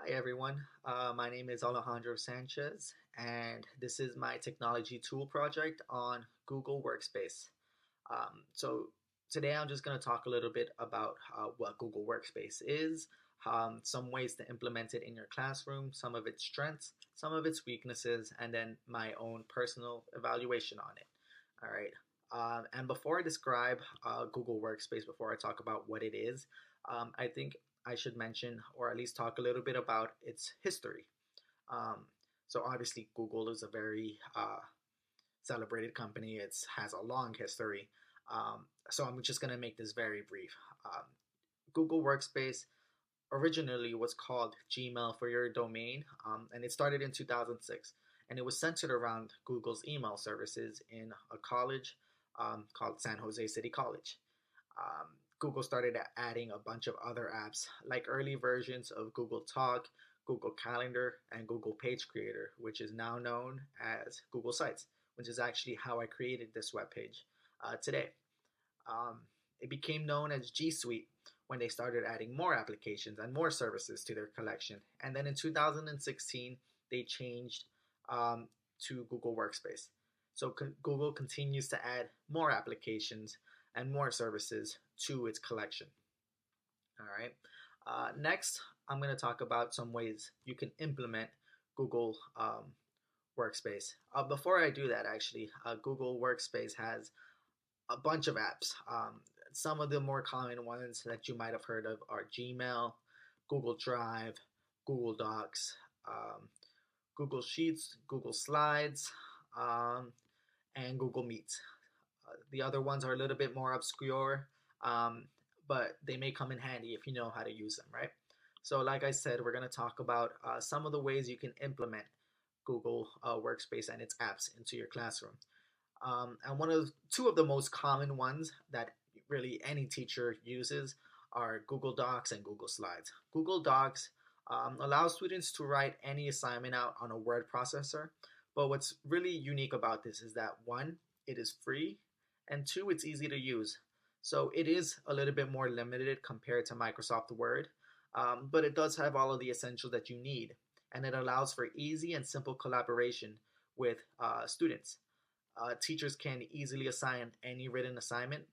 Hi everyone, my name is Alejandro Sanchez, and this is my technology tool project on Google Workspace. So today I'm just going to talk a little bit about what Google Workspace is, some ways to implement it in your classroom, some of its strengths, some of its weaknesses, and then my own personal evaluation on it. All right. And before I describe Google Workspace, before I talk about what it is, I think I should mention or at least talk a little bit about its history. Um, so obviously, Google is a very celebrated company. It has a long history. So I'm just going to make this very brief. Um, Google Workspace originally was called Gmail for your domain, and it started in 2006. And it was centered around Google's email services in a college called San Jose City College. um, Google started adding a bunch of other apps, like early versions of Google Talk, Google Calendar, and Google Page Creator, which is now known as Google Sites, which is actually how I created this webpage today. Um, it became known as G Suite when they started adding more applications and more services to their collection. And then in 2016, they changed um, to Google Workspace. So Google continues to add more applications and more services to its collection. All right. Next, I'm going to talk about some ways you can implement Google Workspace. Before I do that, actually, Google Workspace has a bunch of apps. Some of the more common ones that you might have heard of are Gmail, Google Drive, Google Docs, um, Google Sheets, Google Slides, um, and Google Meet. The other ones are a little bit more obscure, um, but they may come in handy if you know how to use them, right? So, like I said, we're going to talk about some of the ways you can implement Google Workspace and its apps into your classroom. And two of the most common ones that really any teacher uses are Google Docs and Google Slides. Google Docs allows students to write any assignment out on a word processor, but what's really unique about this is that one, it is free, and two, it's easy to use. So it is a little bit more limited compared to Microsoft Word, but it does have all of the essentials that you need, and it allows for easy and simple collaboration with students. Teachers can easily assign any written assignment,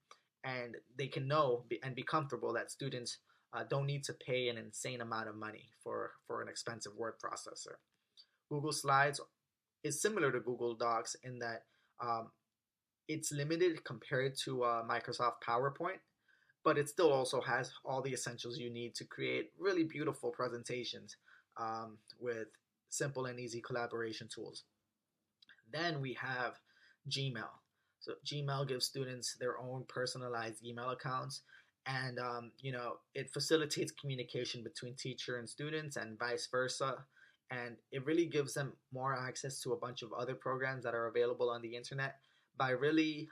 and they can know and be comfortable that students don't need to pay an insane amount of money for an expensive word processor. Google Slides is similar to Google Docs in that it's limited compared to Microsoft PowerPoint, but it still also has all the essentials you need to create really beautiful presentations with simple and easy collaboration tools. Then we have Gmail. So Gmail gives students their own personalized email accounts, and it facilitates communication between teacher and students, and vice versa. And it really gives them more access to a bunch of other programs that are available on the internet by really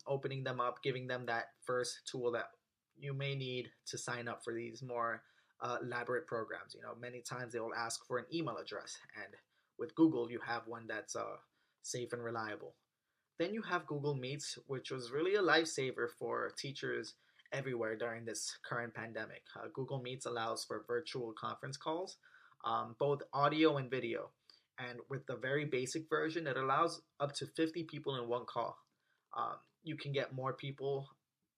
opening them up, giving them that first tool that you may need to sign up for these more elaborate programs. Many times they will ask for an email address, and with Google, you have one that's safe and reliable. Then you have Google Meets, which was really a lifesaver for teachers everywhere during this current pandemic. Google Meets allows for virtual conference calls, both audio and video. And with the very basic version, it allows up to 50 people in one call. You can get more people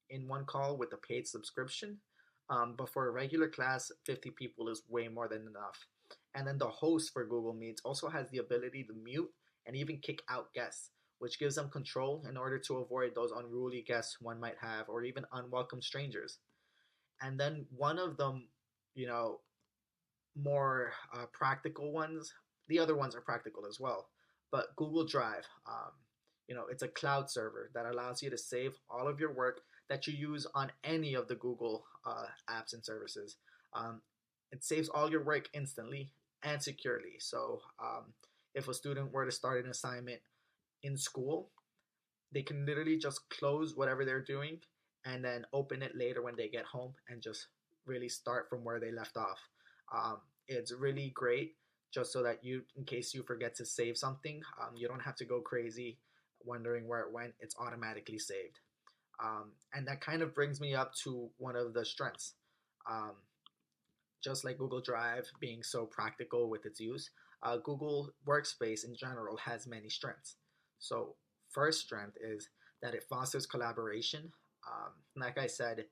in one call with a paid subscription, but for a regular class, 50 people is way more than enough. And then the host for Google Meets also has the ability to mute and even kick out guests, which gives them control in order to avoid those unruly guests one might have, or even unwelcome strangers. And then one of the, you know, more practical ones, the other ones are practical as well, but Google Drive, it's a cloud server that allows you to save all of your work that you use on any of the Google apps and services. Um, it saves all your work instantly and securely. So if a student were to start an assignment in school, they can literally just close whatever they're doing and then open it later when they get home and just really start from where they left off. It's really great just so that you, in case you forget to save something, you don't have to go crazy wondering where it went. It's automatically saved. And that kind of brings me up to one of the strengths. Um, just like Google Drive being so practical with its use, Google Workspace in general has many strengths. So, first strength is that it fosters collaboration. Like I said,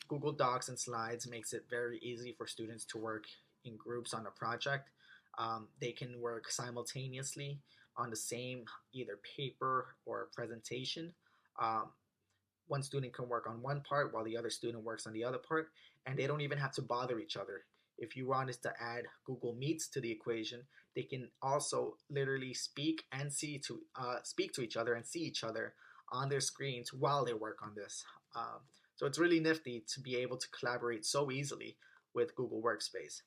Google Docs and Slides makes it very easy for students to work in groups on a project. They can work simultaneously on the same either paper or presentation. Um, one student can work on one part while the other student works on the other part, and they don't even have to bother each other. If you wanted to add Google Meets to the equation, they can also literally speak to each other and see each other on their screens while they work on this. So it's really nifty to be able to collaborate so easily with Google Workspace.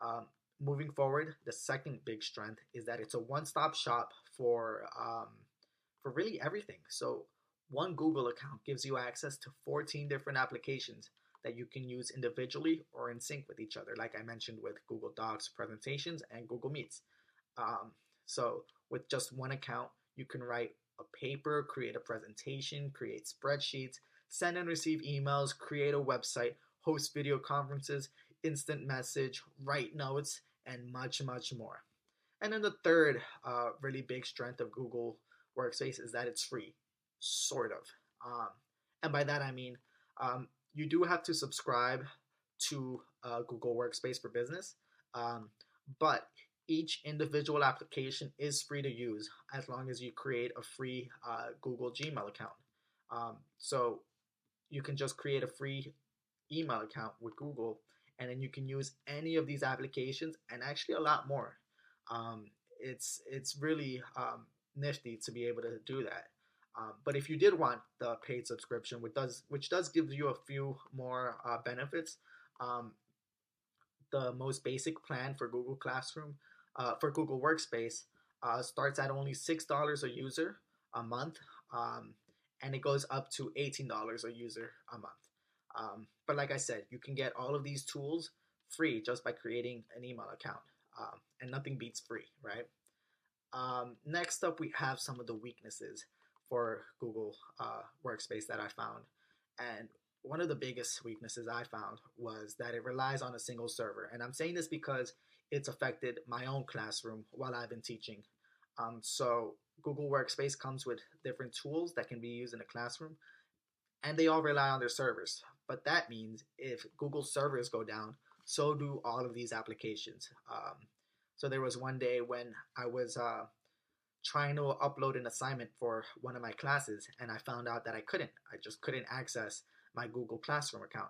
Um, Moving forward, the second big strength is that it's a one-stop shop for really everything. So one Google account gives you access to 14 different applications that you can use individually or in sync with each other, like I mentioned with Google Docs, presentations, and Google Meets. Um, so with just one account, you can write a paper, create a presentation, create spreadsheets, send and receive emails, create a website, host video conferences, instant message, write notes, and much, much more. And then the third really big strength of Google Workspace is that it's free, sort of. Um, and by that I mean you do have to subscribe to Google Workspace for Business, um, but each individual application is free to use as long as you create a free Google Gmail account. So you can just create a free email account with Google, and then you can use any of these applications and actually a lot more. It's really nifty to be able to do that. But if you did want the paid subscription, which does give you a few more benefits, um, the most basic plan for Google Classroom for Google Workspace starts at only $6 a user a month, um, and it goes up to $18 a user a month. But like I said, you can get all of these tools free just by creating an email account, and nothing beats free, right? Next up, we have some of the weaknesses for Google Workspace that I found. And one of the biggest weaknesses I found was that it relies on a single server. And I'm saying this because it's affected my own classroom while I've been teaching. So Google Workspace comes with different tools that can be used in a classroom, and they all rely on their servers. But that means if Google servers go down, so do all of these applications. So there was one day when I was trying to upload an assignment for one of my classes, and I found out that I couldn't. I just couldn't access my Google Classroom account.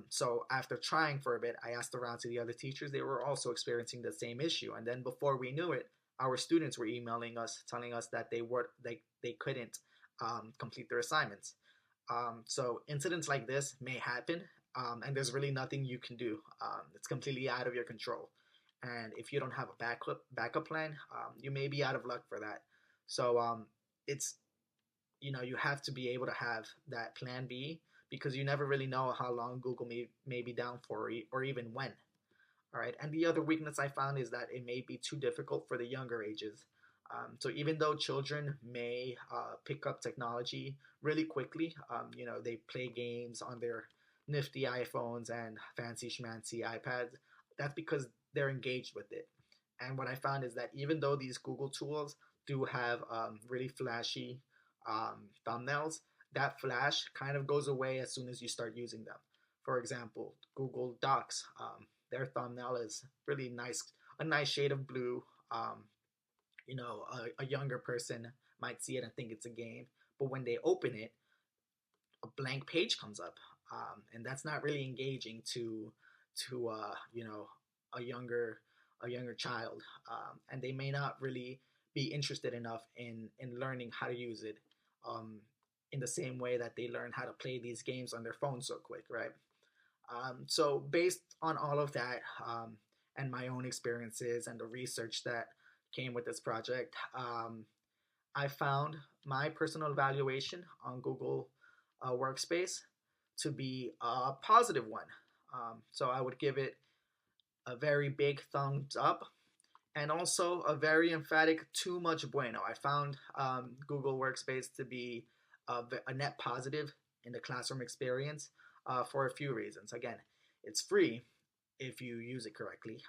So after trying for a bit, I asked around to the other teachers. They were also experiencing the same issue, and then before we knew it, our students were emailing us, telling us that they couldn't complete their assignments. So incidents like this may happen, and there's really nothing you can do. It's completely out of your control. And if you don't have a backup plan, you may be out of luck for that. So it's you have to be able to have that plan B, because you never really know how long Google may be down for, or even when. All right. And the other weakness I found is that it may be too difficult for the younger ages. So even though children may pick up technology really quickly, they play games on their nifty iPhones and fancy schmancy iPads. That's because they're engaged with it. And what I found is that even though these Google tools do have really flashy thumbnails, that flash kind of goes away as soon as you start using them. For example, Google Docs, their thumbnail is really nice, a nice shade of blue. A younger person might see it and think it's a game, but when they open it, a blank page comes up, and that's not really engaging to a younger child, and they may not really be interested enough in learning how to use it, in the same way that they learn how to play these games on their phone so quick, right? So based on all of that, and my own experiences and the research that came with this project, I found my personal evaluation on Google Workspace to be a positive one. So I would give it a very big thumbs up, and also a very emphatic too much bueno. I found Google Workspace to be a net positive in the classroom experience, for a few reasons. Again, It's free if you use it correctly.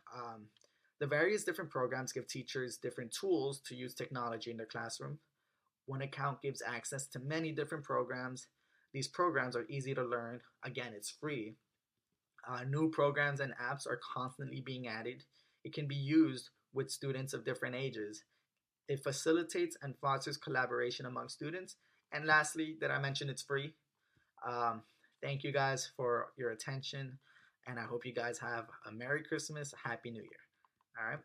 The various different programs give teachers different tools to use technology in their classroom. One account gives access to many different programs. These programs are easy to learn. Again, it's free. New programs and apps are constantly being added. It can be used with students of different ages. It facilitates and fosters collaboration among students. And lastly, that I mentioned, it's free. Um, Thank you guys for your attention, and I hope you guys have a Merry Christmas, a Happy New Year. All right.